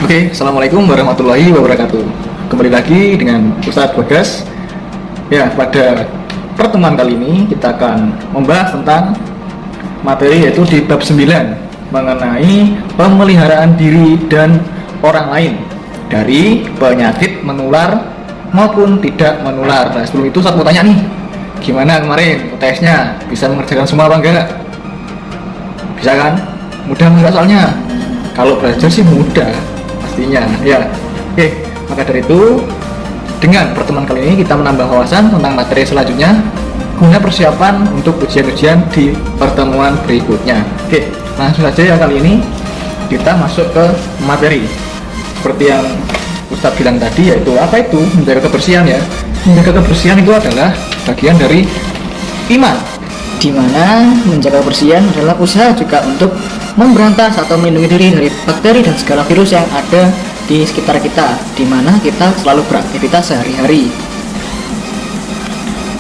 Oke, Assalamualaikum warahmatullahi wabarakatuh. Kembali lagi dengan Ustadz Bagas. Ya, pada pertemuan kali ini kita akan membahas tentang materi yaitu di bab 9 mengenai pemeliharaan diri dan orang lain dari penyakit menular maupun tidak menular. Nah, sebelum itu saya mau tanya nih, gimana kemarin UTS-nya? Bisa mengerjakan semua apa enggak? Bisa kan? Mudah enggak soalnya? Kalau belajar sih mudah pastinya ya. Oke, maka dari itu dengan pertemuan kali ini kita menambah wawasan tentang materi selanjutnya guna persiapan untuk ujian-ujian di pertemuan berikutnya. Oke, langsung saja ya, kali ini kita masuk ke materi. Seperti yang Ustadz bilang tadi, yaitu apa itu menjaga kebersihan ya. Menjaga kebersihan itu adalah bagian dari iman, di mana menjaga kebersihan adalah usaha juga untuk memberantas atau melindungi diri dari bakteri dan segala virus yang ada di sekitar kita, di mana kita selalu beraktivitas sehari-hari.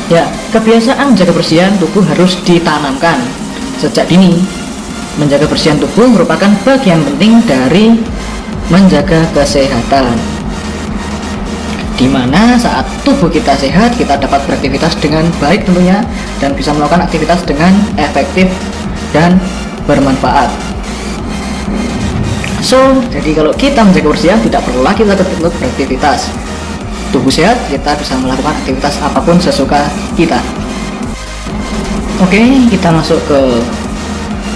Ya, kebiasaan menjaga kebersihan tubuh harus ditanamkan sejak dini. Menjaga kebersihan tubuh merupakan bagian penting dari menjaga kesehatan, di mana saat tubuh kita sehat, kita dapat beraktivitas dengan baik tentunya dan bisa melakukan aktivitas dengan efektif dan bermanfaat. Jadi kalau kita menjaga kebersihan tidak perlu lagi kita untuk beraktivitas. Tubuh sehat, kita bisa melakukan aktivitas apapun sesuka kita. Oke, kita masuk ke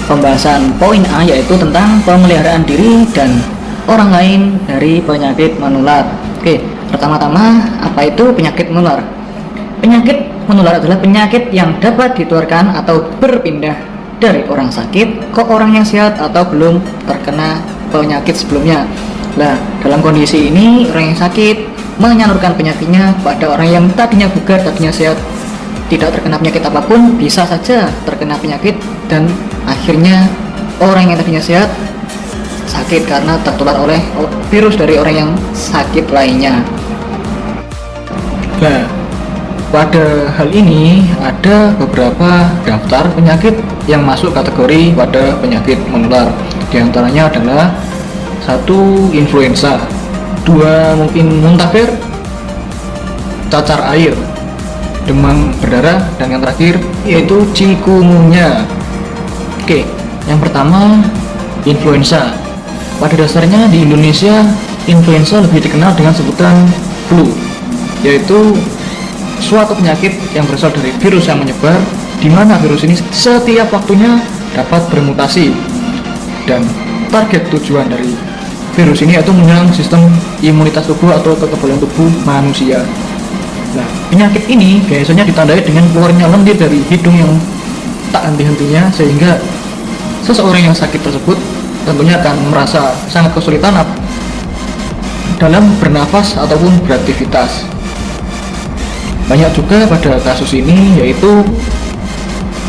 pembahasan poin A, yaitu tentang pemeliharaan diri dan orang lain dari penyakit menular. Oke, pertama-tama, apa itu penyakit menular? Penyakit menular adalah penyakit yang dapat ditularkan atau berpindah dari orang sakit ke orang yang sehat atau belum terkena penyakit sebelumnya. Nah, dalam kondisi ini orang yang sakit menyalurkan penyakitnya pada orang yang tadinya bugar, tadinya sehat, tidak terkena penyakit apapun, bisa saja terkena penyakit dan akhirnya orang yang tadinya sehat sakit karena tertular oleh virus dari orang yang sakit lainnya. Nah, pada hal ini ada beberapa daftar penyakit yang masuk kategori pada penyakit menular. Di antaranya adalah 1. Influenza, 2. mungkin muntahir, cacar air, demam berdarah, dan yang terakhir yaitu chikungunya. Oke, yang pertama influenza. Pada dasarnya di Indonesia influenza lebih dikenal dengan sebutan flu, yaitu suatu penyakit yang berasal dari virus yang menyebar, di mana virus ini setiap waktunya dapat bermutasi, dan target tujuan dari virus ini yaitu menyerang sistem imunitas tubuh atau kekebalan tubuh manusia. Nah, penyakit ini biasanya ditandai dengan keluarnya lendir dari hidung yang tak henti-hentinya, sehingga seseorang yang sakit tersebut tentunya akan merasa sangat kesulitan dalam bernafas ataupun beraktivitas. Banyak juga pada kasus ini, yaitu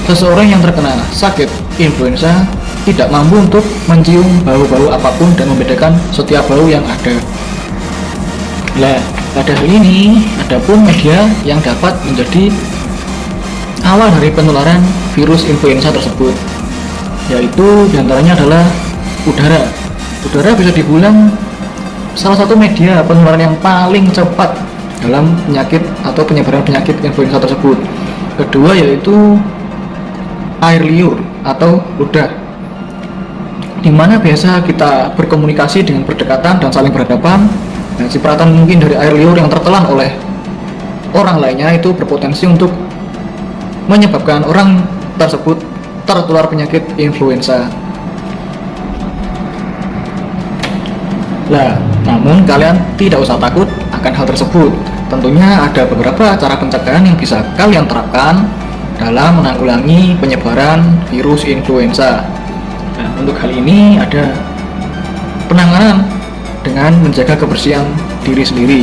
seseorang yang terkena sakit influenza tidak mampu untuk mencium bau-bau apapun dan membedakan setiap bau yang ada. Nah, pada hal ini ada pun media yang dapat menjadi awal dari penularan virus influenza tersebut, yaitu diantaranya adalah udara. Udara bisa dibilang salah satu media penularan yang paling cepat dalam penyakit atau penyebaran penyakit influenza tersebut. Kedua yaitu air liur atau ludah, di mana biasa kita berkomunikasi dengan berdekatan dan saling berhadapan. Dan cipratan mungkin dari air liur yang tertelan oleh orang lainnya itu berpotensi untuk menyebabkan orang tersebut tertular penyakit influenza. Nah, namun kalian tidak usah takut akan hal tersebut. Tentunya ada beberapa cara pencegahan yang bisa kalian terapkan dalam menanggulangi penyebaran virus influenza. Nah, untuk hal ini ada penanganan dengan menjaga kebersihan diri sendiri,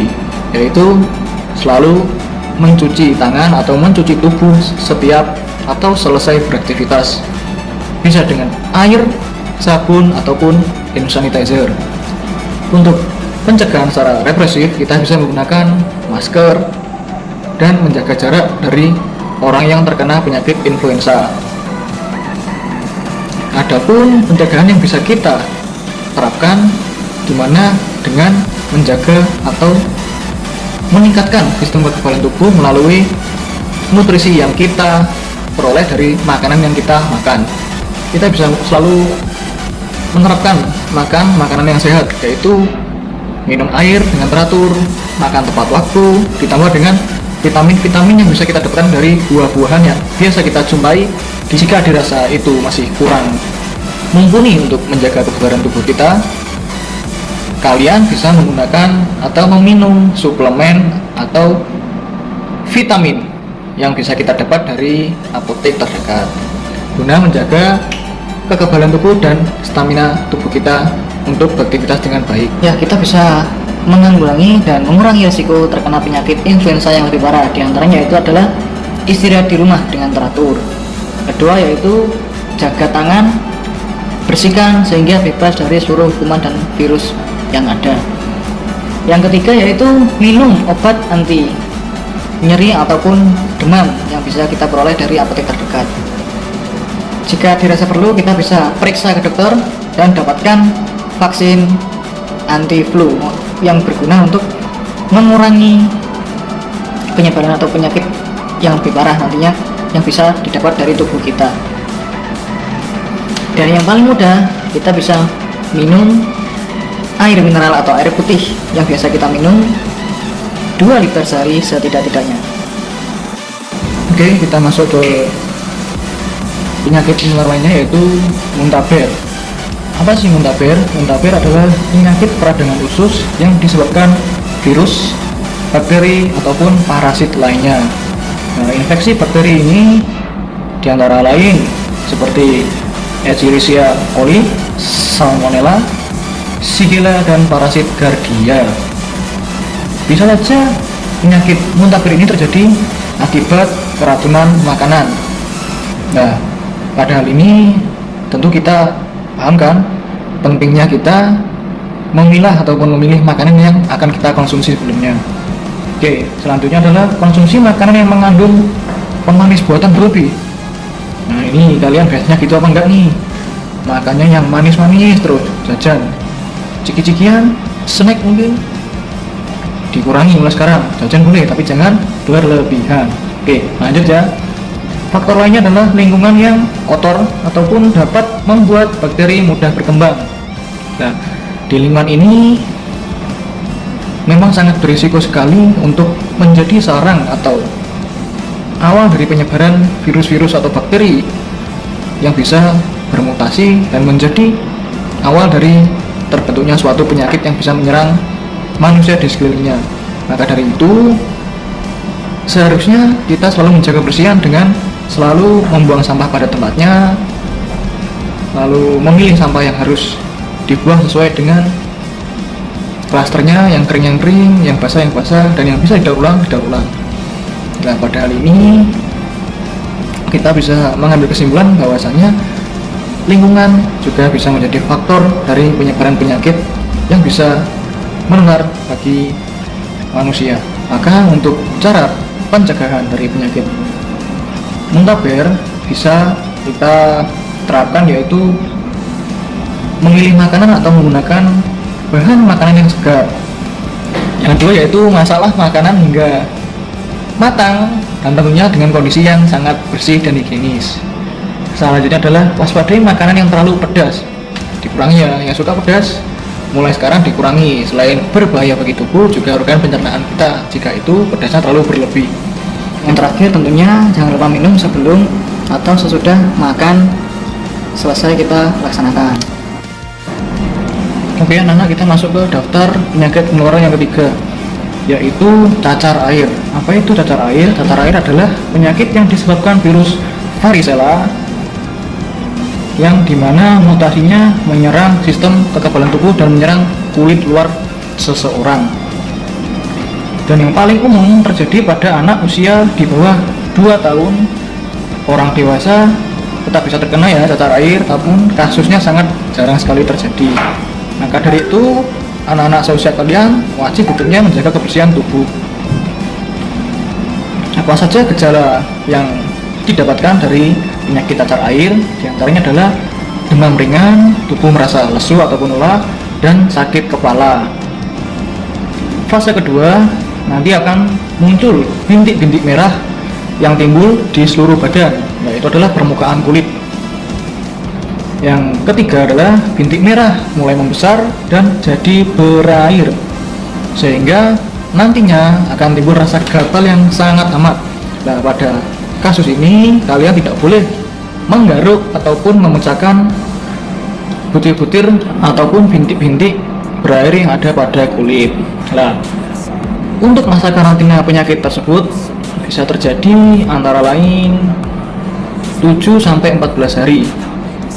yaitu selalu mencuci tangan atau mencuci tubuh setiap atau selesai beraktivitas, bisa dengan air, sabun, ataupun hand sanitizer. Untuk pencegahan secara represif, kita bisa menggunakan masker dan menjaga jarak dari orang yang terkena penyakit influenza. Adapun pencegahan yang bisa kita terapkan dimana dengan menjaga atau meningkatkan sistem kekebalan tubuh melalui nutrisi yang kita peroleh dari makanan yang kita makan. Kita bisa selalu menerapkan makan makanan yang sehat, yaitu minum air dengan teratur, makan tepat waktu, ditambah dengan vitamin-vitamin yang bisa kita dapatkan dari buah-buahan yang biasa kita jumpai. Jika dirasa itu masih kurang mumpuni untuk menjaga kebugaran tubuh kita, kalian bisa menggunakan atau meminum suplemen atau vitamin yang bisa kita dapat dari apotek terdekat guna menjaga kekebalan tubuh dan stamina tubuh kita untuk beraktivitas dengan baik. Ya, kita bisa menanggulangi dan mengurangi risiko terkena penyakit influenza yang lebih parah. Di antaranya itu adalah istirahat di rumah dengan teratur. Kedua yaitu jaga tangan, bersihkan sehingga bebas dari seluruh kuman dan virus yang ada. Yang ketiga yaitu minum obat anti nyeri ataupun demam yang bisa kita peroleh dari apotek terdekat. Jika dirasa perlu, kita bisa periksa ke dokter dan dapatkan vaksin anti flu yang berguna untuk mengurangi penyebaran atau penyakit yang lebih parah nantinya yang bisa didapat dari tubuh kita. Dan yang paling mudah, kita bisa minum air mineral atau air putih yang biasa kita minum 2 liter sehari setidak-tidaknya. Oke, kita masuk ke penyakit menular lainnya yaitu muntaber. Apa sih muntaber? Muntaber adalah penyakit peradangan usus yang disebabkan virus, bakteri ataupun parasit lainnya. Nah, infeksi bakteri ini diantara lain seperti Escherichia coli, Salmonella, Shigella, dan parasit Giardia. Bisa saja penyakit muntaber ini terjadi akibat keracunan makanan. Nah, pada hal ini tentu kita paham kan pentingnya kita memilah ataupun memilih makanan yang akan kita konsumsi sebelumnya. Oke, selanjutnya adalah konsumsi makanan yang mengandung pemanis buatan berlebih. Nah, ini kalian biasanya gitu apa enggak nih? Makannya yang manis-manis terus, jajan, ciki-cikian, snack mungkin dikurangi mulai sekarang. Jajan boleh tapi jangan berlebihan. Oke, lanjut ya. Faktor lainnya adalah lingkungan yang kotor ataupun dapat membuat bakteri mudah berkembang. Nah, di lingkungan ini memang sangat berisiko sekali untuk menjadi sarang atau awal dari penyebaran virus-virus atau bakteri yang bisa bermutasi dan menjadi awal dari terbentuknya suatu penyakit yang bisa menyerang manusia di sekelilingnya. Maka dari itu seharusnya kita selalu menjaga kebersihan dengan selalu membuang sampah pada tempatnya, lalu memilih sampah yang harus dibuang sesuai dengan klasternya, yang kering, yang basah, dan yang bisa didaur ulang. Nah, pada hal ini kita bisa mengambil kesimpulan bahwasanya lingkungan juga bisa menjadi faktor dari penyebaran penyakit yang bisa menular bagi manusia. Maka untuk cara pencegahan dari penyakit muntaber bisa kita terapkan yaitu memilih makanan atau menggunakan bahan makanan yang segar. Yang kedua yaitu masalah makanan hingga matang dan tentunya dengan kondisi yang sangat bersih dan higienis. Selanjutnya adalah waspadai makanan yang terlalu pedas. Dikurangi ya, yang suka pedas mulai sekarang dikurangi. Selain berbahaya bagi tubuh, juga organ pencernaan kita jika itu pedasnya terlalu berlebih. Yang terakhir tentunya jangan lupa minum sebelum atau sesudah makan selesai kita laksanakan. Oke anak-anak, kita masuk ke daftar penyakit penularan yang ketiga, yaitu cacar air. Apa itu cacar air? Cacar air adalah penyakit yang disebabkan virus varicella yang dimana mutasinya menyerang sistem kekebalan tubuh dan menyerang kulit luar seseorang. Dan yang paling umum terjadi pada anak usia di bawah 2 tahun. Orang dewasa tetap bisa terkena ya cacar air, tapi kasusnya sangat jarang sekali terjadi. Maka dari itu anak-anak seusia kalian wajib hukumnya menjaga kebersihan tubuh. Apa saja gejala yang didapatkan dari penyakit cacar air? Di antaranya adalah demam ringan, tubuh merasa lesu ataupun lelah, dan sakit kepala. Fase kedua, nanti akan muncul bintik-bintik merah yang timbul di seluruh badan, yaitu adalah permukaan kulit. Yang ketiga adalah bintik merah mulai membesar dan jadi berair, sehingga nantinya akan timbul rasa gatal yang sangat amat. Nah, pada kasus ini kalian tidak boleh menggaruk ataupun memecahkan butir-butir ataupun bintik-bintik berair yang ada pada kulit. Nah, untuk masa karantina penyakit tersebut bisa terjadi antara lain 7-14 hari.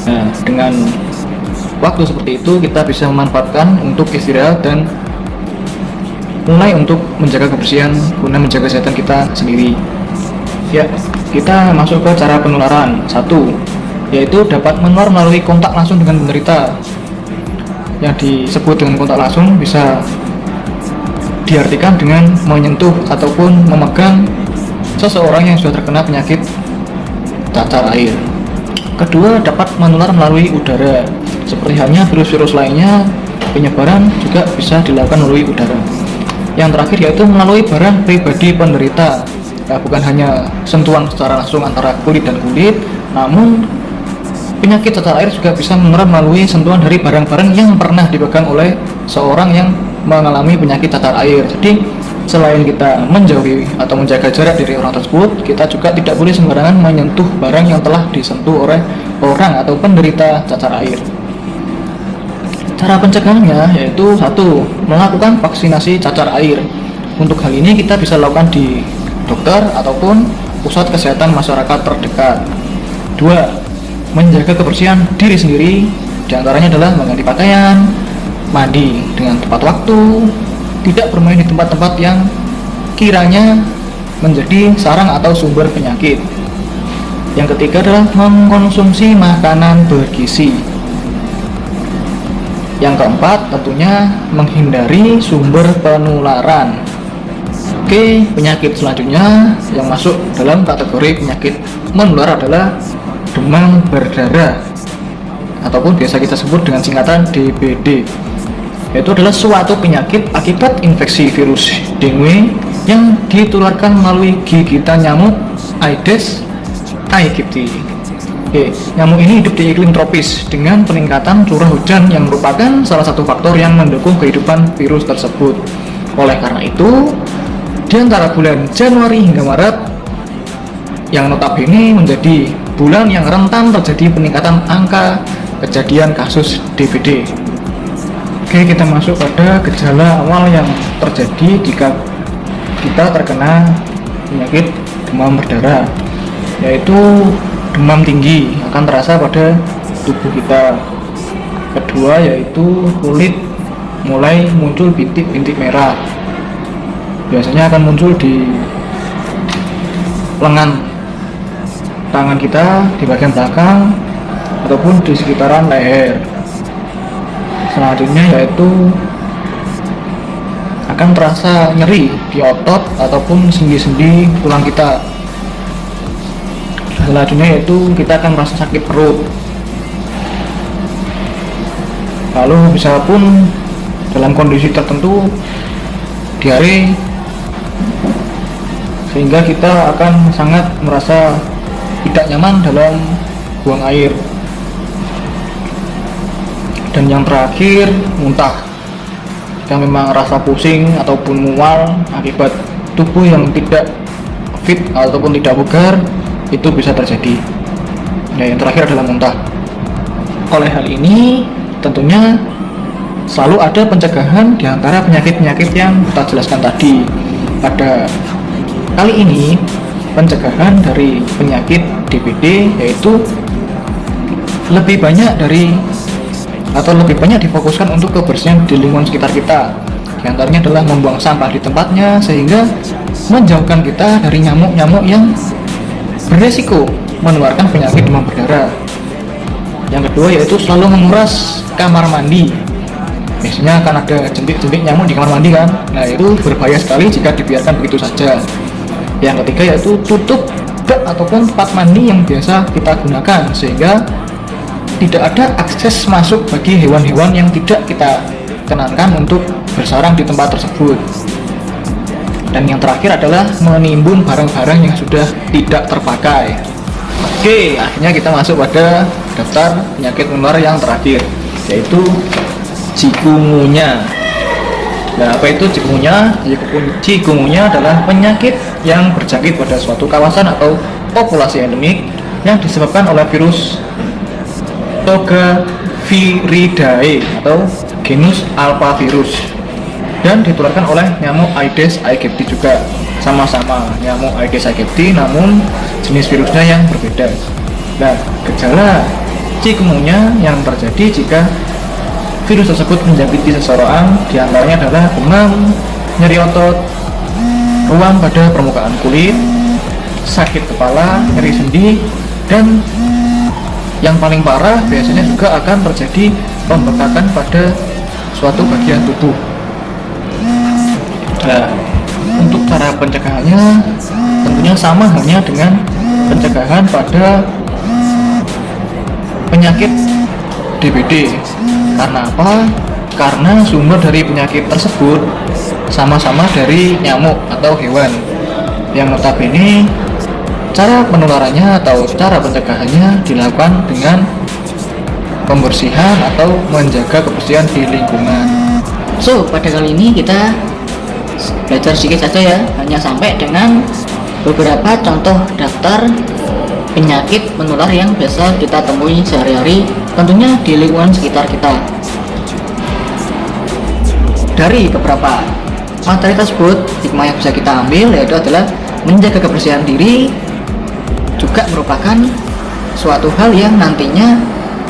Nah, dengan waktu seperti itu kita bisa memanfaatkan untuk istirahat dan mulai untuk menjaga kebersihan guna menjaga kesehatan kita sendiri. Ya, kita masuk ke cara penularan. 1, yaitu dapat menular melalui kontak langsung dengan penderita. Yang disebut dengan kontak langsung bisa diartikan dengan menyentuh ataupun memegang seseorang yang sudah terkena penyakit cacar air. Kedua, dapat menular melalui udara. Seperti halnya virus-virus lainnya, penyebaran juga bisa dilakukan melalui udara. Yang terakhir yaitu melalui barang pribadi penderita. Nah, bukan hanya sentuhan secara langsung antara kulit dan kulit, namun penyakit cacar air juga bisa menular melalui sentuhan dari barang-barang yang pernah dipegang oleh seorang yang mengalami penyakit cacar air. Jadi selain kita menjauhi atau menjaga jarak dari orang tersebut, kita juga tidak boleh sembarangan menyentuh barang yang telah disentuh oleh orang atau penderita cacar air. Cara pencegahannya yaitu 1, melakukan vaksinasi cacar air. Untuk hal ini kita bisa lakukan di dokter ataupun pusat kesehatan masyarakat terdekat. 2, menjaga kebersihan diri sendiri, diantaranya adalah mengganti pakaian, mandi dengan tepat waktu, tidak bermain di tempat-tempat yang kiranya menjadi sarang atau sumber penyakit. Yang ketiga adalah mengkonsumsi makanan bergizi. Yang keempat tentunya menghindari sumber penularan. Oke, penyakit selanjutnya yang masuk dalam kategori penyakit menular adalah demam berdarah ataupun biasa kita sebut dengan singkatan DBD. Itu adalah suatu penyakit akibat infeksi virus dengue yang ditularkan melalui gigitan nyamuk Aedes aegypti. Nyamuk ini hidup di iklim tropis dengan peningkatan curah hujan yang merupakan salah satu faktor yang mendukung kehidupan virus tersebut. Oleh karena itu, di antara bulan Januari hingga Maret yang notabene menjadi bulan yang rentan terjadi peningkatan angka kejadian kasus DBD. Oke, kita masuk pada gejala awal yang terjadi jika kita terkena penyakit demam berdarah, yaitu demam tinggi akan terasa pada tubuh kita. Kedua yaitu kulit mulai muncul bintik-bintik merah, biasanya akan muncul di lengan tangan kita, di bagian belakang ataupun di sekitaran leher. Selanjutnya yaitu akan terasa nyeri di otot ataupun sendi-sendi tulang kita. Selanjutnya yaitu kita akan merasa sakit perut. Lalu bisa pun dalam kondisi tertentu diare, sehingga kita akan sangat merasa tidak nyaman dalam buang air. Dan yang terakhir, muntah. Jika memang rasa pusing ataupun mual akibat tubuh yang tidak fit ataupun tidak bugar, itu bisa terjadi. Nah, yang terakhir adalah muntah. Oleh hal ini, tentunya selalu ada pencegahan di antara penyakit-penyakit yang kita jelaskan tadi. Pada kali ini, pencegahan dari penyakit DBD yaitu lebih banyak difokuskan untuk kebersihan di lingkungan sekitar kita. Di antaranya adalah membuang sampah di tempatnya, sehingga menjauhkan kita dari nyamuk-nyamuk yang beresiko menularkan penyakit demam berdarah. Yang kedua yaitu selalu menguras kamar mandi. Biasanya akan ada jentik-jentik nyamuk di kamar mandi kan. Nah, itu berbahaya sekali jika dibiarkan begitu saja. Yang ketiga yaitu tutup bak ataupun tempat mandi yang biasa kita gunakan, sehingga tidak ada akses masuk bagi hewan-hewan yang tidak kita kenankan untuk bersarang di tempat tersebut. Dan yang terakhir adalah menimbun barang-barang yang sudah tidak terpakai. Oke, akhirnya kita masuk pada daftar penyakit menular yang terakhir, yaitu chikungunya. Nah, apa itu chikungunya? Chikungunya adalah penyakit yang berjangkit pada suatu kawasan atau populasi endemik yang disebabkan oleh virus Togaviridae atau genus Alphavirus, dan ditularkan oleh nyamuk Aedes aegypti juga. Sama-sama nyamuk Aedes aegypti, namun jenis virusnya yang berbeda. Nah, gejala chikungunya yang terjadi jika virus tersebut menjangkiti seseorang diantaranya adalah demam, nyeri otot, ruam pada permukaan kulit, sakit kepala, nyeri sendi, dan yang paling parah biasanya juga akan terjadi pembekakan pada suatu bagian tubuh. Nah, untuk cara pencegahannya tentunya sama halnya dengan pencegahan pada penyakit DBD. Karena apa? Karena sumber dari penyakit tersebut sama-sama dari nyamuk atau hewan, yang notabene cara penularannya atau cara pencegahannya dilakukan dengan pembersihan atau menjaga kebersihan di lingkungan. So, pada kali ini kita belajar sedikit saja ya, hanya sampai dengan beberapa contoh daftar penyakit menular yang biasa kita temui sehari-hari, tentunya di lingkungan sekitar kita. Dari beberapa materi tersebut, hikmah yang bisa kita ambil yaitu adalah menjaga kebersihan diri juga merupakan suatu hal yang nantinya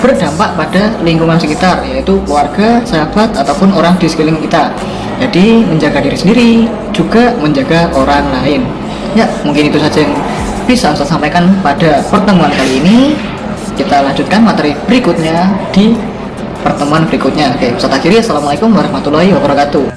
berdampak pada lingkungan sekitar, yaitu keluarga, sahabat, ataupun orang di sekeliling kita. Jadi menjaga diri sendiri juga menjaga orang lain. Ya, mungkin itu saja yang bisa saya sampaikan pada pertemuan kali ini. Kita lanjutkan materi berikutnya di pertemuan berikutnya. Oke, saya akhiri. Assalamualaikum warahmatullahi wabarakatuh.